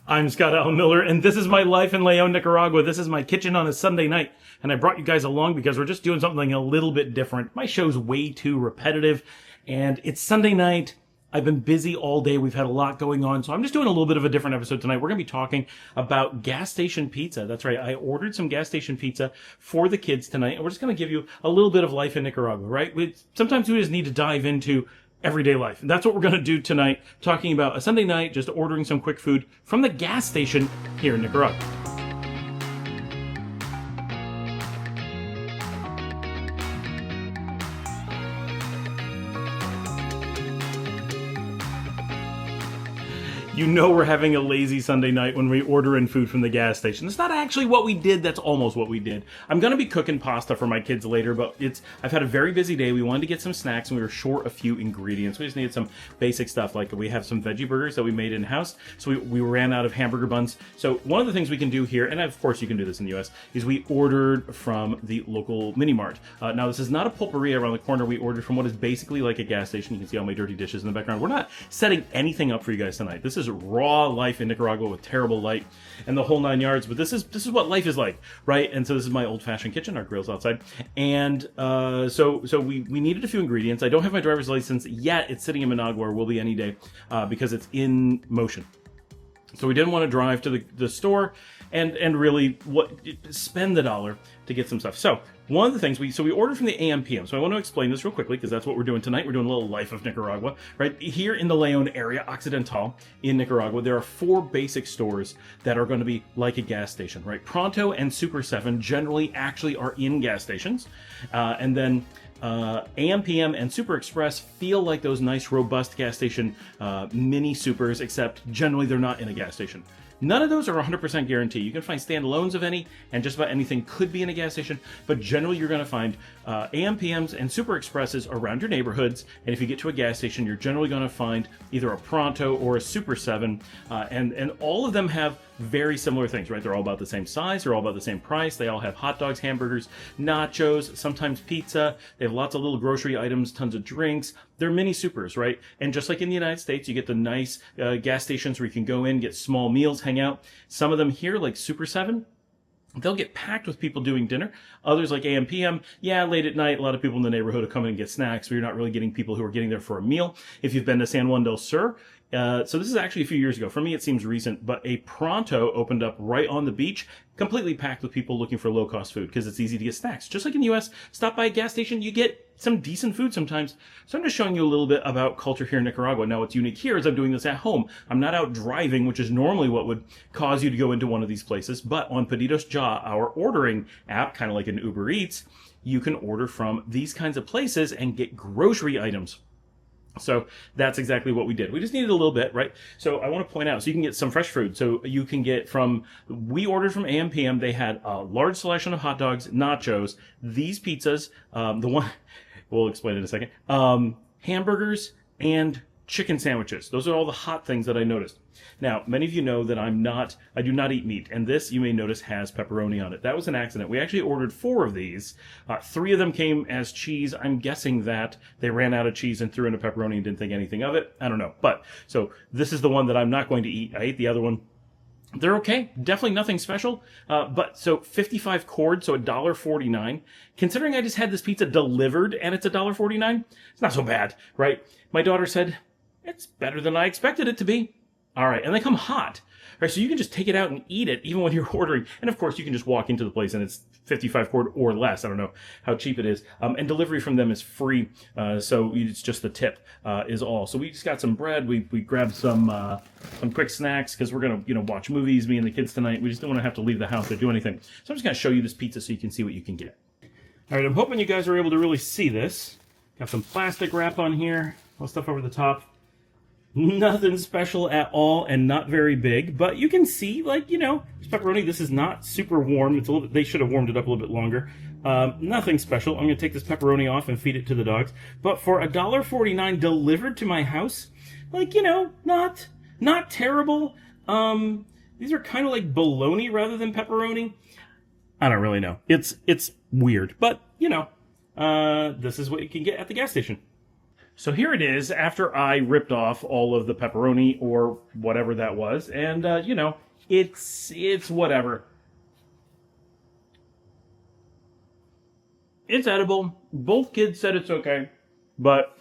I'm Scott Allen Miller, and this is my life in Leon, Nicaragua. This is my kitchen on a Sunday night, and I brought you guys along because we're just doing something a little bit different. My show's way too repetitive, and it's Sunday night. I've been busy all day. We've had a lot going on, so I'm just doing a little bit of a different episode tonight. We're going to be talking about gas station pizza. That's right. I ordered some gas station pizza for the kids tonight, and we're just going to give you a little bit of life in Nicaragua, right? Sometimes we just need to dive into everyday life. And that's what we're going to do tonight, talking about a Sunday night, just ordering some quick food from the gas station here in Nicaragua. You know we're having a lazy Sunday night when we order in food from the gas station. It's not actually what we did, that's almost what we did. I'm going to be cooking pasta for my kids later, but I've had a very busy day. We wanted to get some snacks and we were short a few ingredients. We just needed some basic stuff, like we have some veggie burgers that we made in-house, so we ran out of hamburger buns. So one of the things we can do here, and of course you can do this in the US, is we ordered from the local mini mart. Now this is not a pulperia around the corner. We ordered from what is basically like a gas station. You can see all my dirty dishes in the background. We're not setting anything up for you guys tonight. This is raw life in Nicaragua with terrible light and the whole 9 yards, but this is what life is like, right? And so this is my old-fashioned kitchen. Our grill's outside, and so we needed a few ingredients. I don't have my driver's license yet. It's sitting in Managua, or will be any day, because it's in motion. So we didn't want to drive to the store and really spend the dollar to get some stuff. So one of the things we ordered from the AM/PM. So I want to explain this real quickly because that's what we're doing tonight. We're doing a little life of Nicaragua, right? Here in the Leon area, Occidental in Nicaragua, there are 4 basic stores that are going to be like a gas station, right? Pronto and Super 7 generally actually are in gas stations, and then AM/PM and Super Express feel like those nice, robust gas station mini supers, except generally they're not in a gas station. None of those are 100% guarantee. You can find standalones of any, and just about anything could be in a gas station, but generally you're going to find AM/PMs and Super Expresses around your neighborhoods, and if you get to a gas station, you're generally going to find either a Pronto or a Super 7, and all of them have very similar things, right? They're all about the same size, they're all about the same price, they all have hot dogs, hamburgers, nachos, sometimes pizza, they have lots of little grocery items, tons of drinks. They're mini supers, right? And just like in the United States, you get the nice gas stations where you can go in, get small meals, hang out. Some of them here, like Super 7, they'll get packed with people doing dinner. Others, like AM/PM, late at night, a lot of people in the neighborhood will come in and get snacks, but you're not really getting people who are getting there for a meal. If you've been to San Juan del Sur, so this is actually a few years ago. For me, it seems recent, but a Pronto opened up right on the beach, completely packed with people looking for low-cost food because it's easy to get snacks. Just like in the U.S., stop by a gas station, you get some decent food sometimes. So I'm just showing you a little bit about culture here in Nicaragua. Now, what's unique here is I'm doing this at home. I'm not out driving, which is normally what would cause you to go into one of these places, but on Pedidos Ya, our ordering app, kind of like an Uber Eats, you can order from these kinds of places and get grocery items. So that's exactly what we did. We just needed a little bit, right? So I want to point out, so you can get some fresh food. So you can get we ordered from AM/PM. They had a large selection of hot dogs, nachos, these pizzas, we'll explain in a second, hamburgers, and chicken sandwiches. Those are all the hot things that I noticed. Now, many of you know that I do not eat meat, and this, you may notice, has pepperoni on it. That was an accident. We actually ordered 4 of these. 3 of them came as cheese. I'm guessing that they ran out of cheese and threw in a pepperoni and didn't think anything of it. I don't know. But, so this is the one that I'm not going to eat. I ate the other one. They're okay. Definitely nothing special. But so 55 cord, so $1.49. Considering I just had this pizza delivered and it's $1.49, it's not so bad, right? My daughter said, it's better than I expected it to be. All right, and they come hot. All right, so you can just take it out and eat it even when you're ordering. And of course, you can just walk into the place and it's 55 cord or less. I don't know how cheap it is. And delivery from them is free, so it's just the tip is all. So we just got some bread. We grabbed some quick snacks because we're gonna watch movies, me and the kids tonight. We just don't want to have to leave the house or do anything. So I'm just gonna show you this pizza so you can see what you can get. All right, I'm hoping you guys are able to really see this. Got some plastic wrap on here, all stuff over the top. Nothing special at all and not very big, but you can see, like, it's pepperoni. This is not super warm. It's a little bit, they should have warmed it up a little bit longer. Nothing special. I'm going to take this pepperoni off and feed it to the dogs. But for $1.49 delivered to my house, like, not terrible. These are kind of like bologna rather than pepperoni. I don't really know. It's weird, but, this is what you can get at the gas station. So here it is after I ripped off all of the pepperoni or whatever that was, and you know, it's whatever. It's edible. Both kids said it's okay, but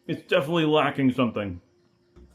it's definitely lacking something.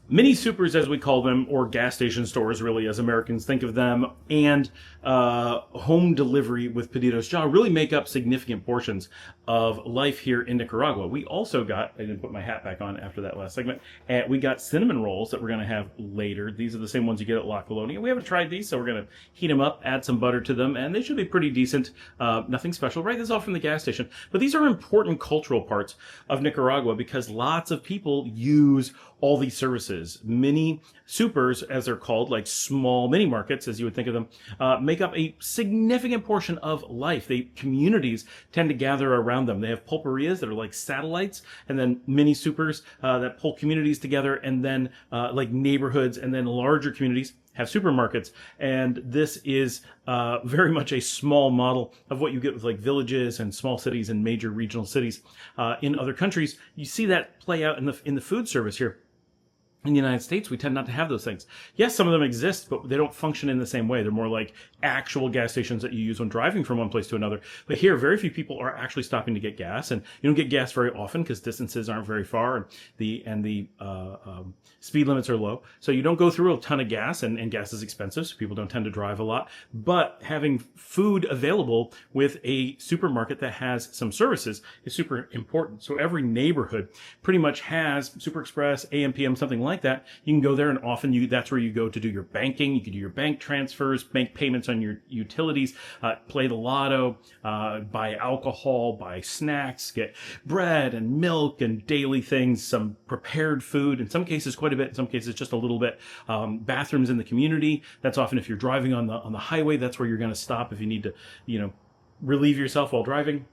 Mini supers, as we call them, or gas station stores, really, as Americans think of them, and home delivery with Pedidos Ya really make up significant portions of life here in Nicaragua. We also got, I didn't put my hat back on after that last segment, we got cinnamon rolls that we're going to have later. These are the same ones you get at La Colonia. We haven't tried these, so we're going to heat them up, add some butter to them, and they should be pretty decent. Nothing special, right? This is all from the gas station. But these are important cultural parts of Nicaragua because lots of people use all these services. Mini supers, as they're called, like small mini markets, as you would think of them, make up a significant portion of life. Communities tend to gather around them. They have pulperias that are like satellites, and then mini supers that pull communities together, and then like neighborhoods, and then larger communities have supermarkets. And this is very much a small model of what you get with like villages and small cities and major regional cities in other countries. You see that play out in the food service here. In the United States, we tend not to have those things. Yes, some of them exist, but they don't function in the same way. They're more like actual gas stations that you use when driving from one place to another. But here, very few people are actually stopping to get gas, and you don't get gas very often because distances aren't very far, and the speed limits are low. So you don't go through a ton of gas, and gas is expensive, so people don't tend to drive a lot. But having food available with a supermarket that has some services is super important. So every neighborhood pretty much has Super Express, AM, PM, something like that. You can go there, and often that's where you go to do your banking. You can do your bank transfers, make payments on your utilities, play the lotto, buy alcohol, buy snacks, get bread and milk and daily things, some prepared food, in some cases quite a bit, in some cases just a little bit. Bathrooms in the community. That's often if you're driving on the highway, that's where you're going to stop if you need to, relieve yourself while driving.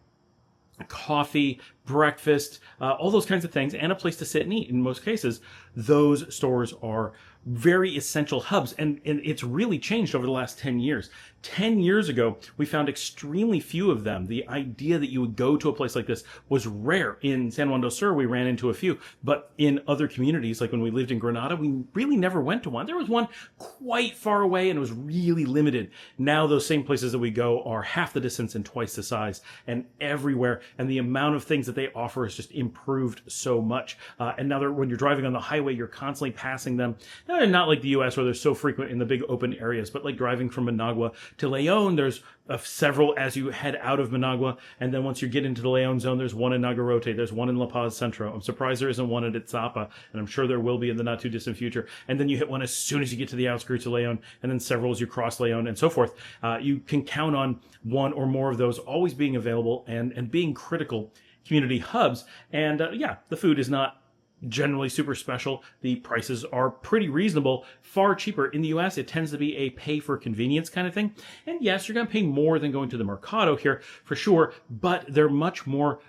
Coffee, breakfast, all those kinds of things, and a place to sit and eat. In most cases, those stores are very essential hubs, and it's really changed over the last 10 years. 10 years ago, we found extremely few of them. The idea that you would go to a place like this was rare. In San Juan del Sur, we ran into a few, but in other communities, like when we lived in Granada, we really never went to one. There was one quite far away, and it was really limited. Now those same places that we go are half the distance and twice the size, and everywhere, and the amount of things that they offer has just improved so much. And now when you're driving on the highway, you're constantly passing them. Now, not like the U.S. where they're so frequent in the big open areas, but like driving from Managua to Leon, there's several as you head out of Managua, and then once you get into the Leon zone, there's one in Nagarote, there's one in La Paz Centro. I'm surprised there isn't one at Itzapa, and I'm sure there will be in the not too distant future. And then you hit one as soon as you get to the outskirts of Leon, and then several as you cross Leon, and so forth. You can count on one or more of those always being available and being critical community hubs. And the food is not generally super special. The prices are pretty reasonable, far cheaper. In the US, it tends to be a pay for convenience kind of thing. And yes, you're going to pay more than going to the Mercado here for sure, but they're much more,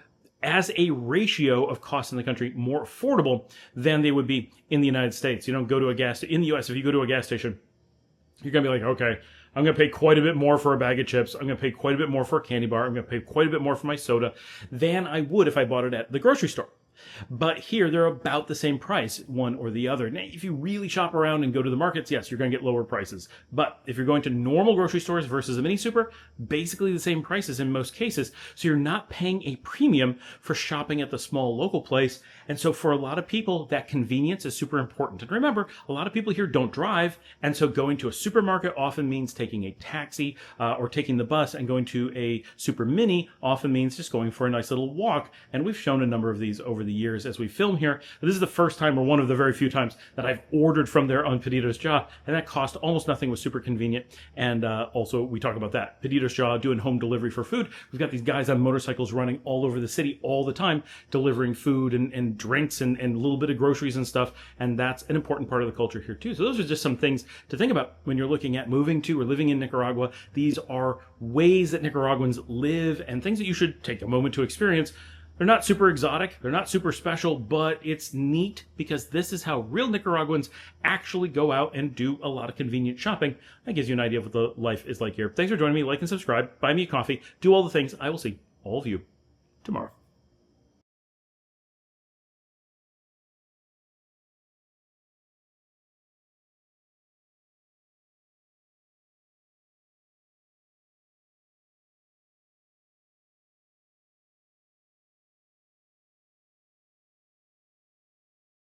as a ratio of costs in the country, more affordable than they would be in the United States. You don't go to in the US, if you go to a gas station, you're going to be like, okay, I'm going to pay quite a bit more for a bag of chips. I'm going to pay quite a bit more for a candy bar. I'm going to pay quite a bit more for my soda than I would if I bought it at the grocery store. But here, they're about the same price, one or the other. Now, if you really shop around and go to the markets, yes, you're going to get lower prices. But if you're going to normal grocery stores versus a mini super, basically the same prices in most cases. So you're not paying a premium for shopping at the small local place. And so for a lot of people, that convenience is super important. And remember, a lot of people here don't drive. And so going to a supermarket often means taking a taxi or taking the bus, and going to a super mini often means just going for a nice little walk. And we've shown a number of these over the years as we film here. This is the first time, or one of the very few times, that I've ordered from there on Pedidos Ya, and that cost almost nothing, was super convenient. And also, we talk about that. Pedidos Ya doing home delivery for food. We've got these guys on motorcycles running all over the city all the time, delivering food and drinks and a little bit of groceries and stuff, and that's an important part of the culture here too. So those are just some things to think about when you're looking at moving to or living in Nicaragua. These are ways that Nicaraguans live and things that you should take a moment to experience. They're not super exotic, they're not super special, but it's neat because this is how real Nicaraguans actually go out and do a lot of convenient shopping. That gives you an idea of what the life is like here. Thanks for joining me. Like and subscribe, buy me a coffee, do all the things. I will see all of you tomorrow.